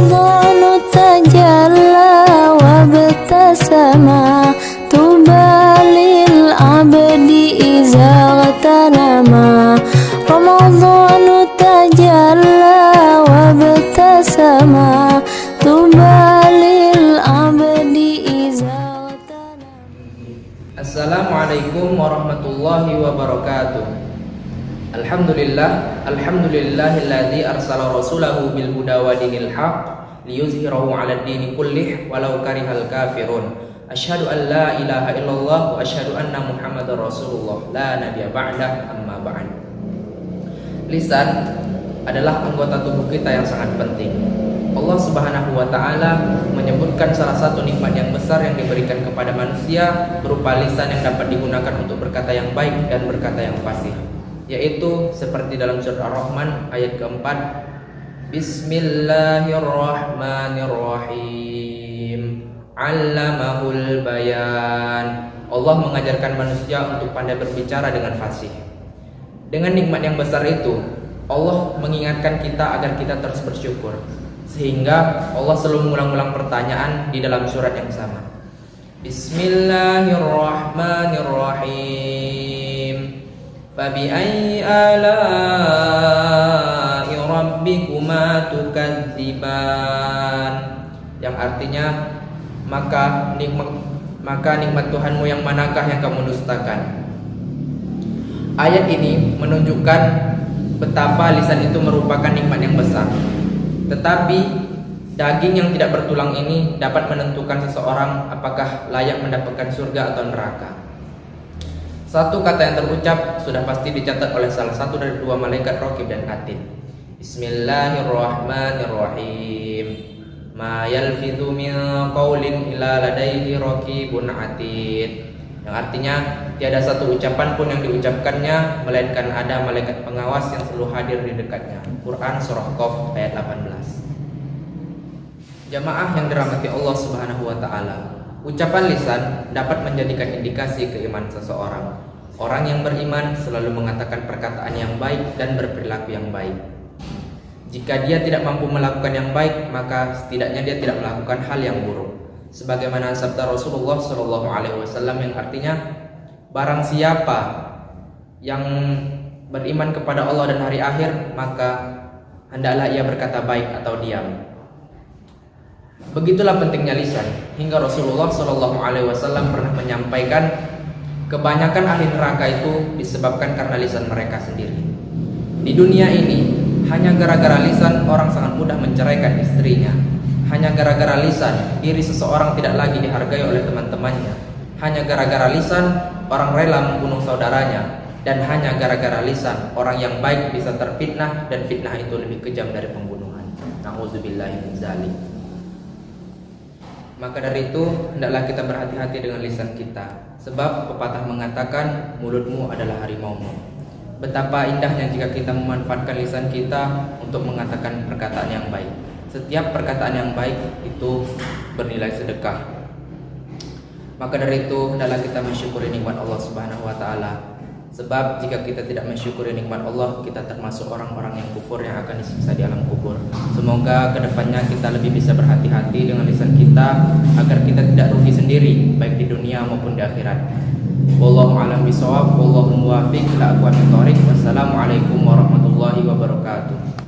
رمضان تجلى وابتسم طوبى للعبد إذا اغتنم رمضان تجلى وابتسم طوبى للعبد إذا اغتنم. Assalamualaikum warahmatullahi wabarakatuh. Alhamdulillahilladzi arsala rasulahu bil huda wa dinil haq liyuzhirahu 'alad dini kullih walau karihal kafirun. Asyhadu an la ilaha illallah wa asyhadu anna Muhammadar Rasulullah la nabiyya ba'dah, amma ba'd. Lisan adalah anggota tubuh kita yang sangat penting. Allah Subhanahu wa taala menyebutkan salah satu nikmat yang besar yang diberikan kepada manusia berupa lisan yang dapat digunakan untuk berkata yang baik dan berkata yang fasih, yaitu seperti dalam surat Ar-Rahman ayat keempat, Bismillahirrahmanirrahim, 'allamahul bayan. Allah mengajarkan manusia untuk pandai berbicara dengan fasih. Dengan nikmat yang besar itu, Allah mengingatkan kita agar kita terus bersyukur, sehingga Allah selalu mengulang-ulang pertanyaan di dalam surat yang sama. Bismillahirrahmanirrahim. Fabi'ayyi ala'i rabbikuma tukadziban. Yang artinya, maka nikmat Tuhanmu yang manakah yang kamu dustakan. Ayat ini menunjukkan betapa lisan itu merupakan nikmat yang besar. Tetapi daging yang tidak bertulang ini dapat menentukan seseorang apakah layak mendapatkan surga atau neraka. Satu kata yang terucap sudah pasti dicatat oleh salah satu dari dua malaikat Raqib dan Atid. Bismillahirrahmanirrahim. Ma yalfidhu min qaulin illa ladaihi raqibun atid. Yang artinya tiada satu ucapan pun yang diucapkannya melainkan ada malaikat pengawas yang selalu hadir di dekatnya. Quran surah Qaf ayat 18. Jamaah yang dirahmati Allah Subhanahu wa taala, ucapan lisan dapat menjadikan indikasi keimanan seseorang. Orang yang beriman selalu mengatakan perkataan yang baik dan berperilaku yang baik. Jika dia tidak mampu melakukan yang baik, maka setidaknya dia tidak melakukan hal yang buruk. Sebagaimana sabda Rasulullah SAW yang artinya, barang siapa yang beriman kepada Allah dan hari akhir, maka hendaklah ia berkata baik atau diam. Begitulah pentingnya lisan, hingga Rasulullah SAW pernah menyampaikan kebanyakan ahli neraka itu disebabkan karena lisan mereka sendiri. Di dunia ini, hanya gara-gara lisan orang sangat mudah menceraikan istrinya. Hanya gara-gara lisan diri seseorang tidak lagi dihargai oleh teman-temannya. Hanya gara-gara lisan orang rela membunuh saudaranya. Dan hanya gara-gara lisan orang yang baik bisa terfitnah, dan fitnah itu lebih kejam dari pembunuhan. Na'udzubillahi min dzalik. Maka dari itu hendaklah kita berhati-hati dengan lisan kita, sebab pepatah mengatakan mulutmu adalah harimaumu. Betapa indahnya jika kita memanfaatkan lisan kita untuk mengatakan perkataan yang baik. Setiap perkataan yang baik itu bernilai sedekah. Maka dari itu hendaklah kita mensyukuri nikmat Allah Subhanahu wa taala. Sebab jika kita tidak mensyukuri nikmat Allah, kita termasuk orang-orang yang kufur yang akan disiksa di alam kubur. Semoga kedepannya kita lebih bisa berhati-hati dengan lisan kita agar kita tidak rugi sendiri baik di dunia maupun di akhirat. Wallahu a'lam bishawab, wallahu muwaffiq ila aqwamit thoriq. Wassalamualaikum warahmatullahi wabarakatuh.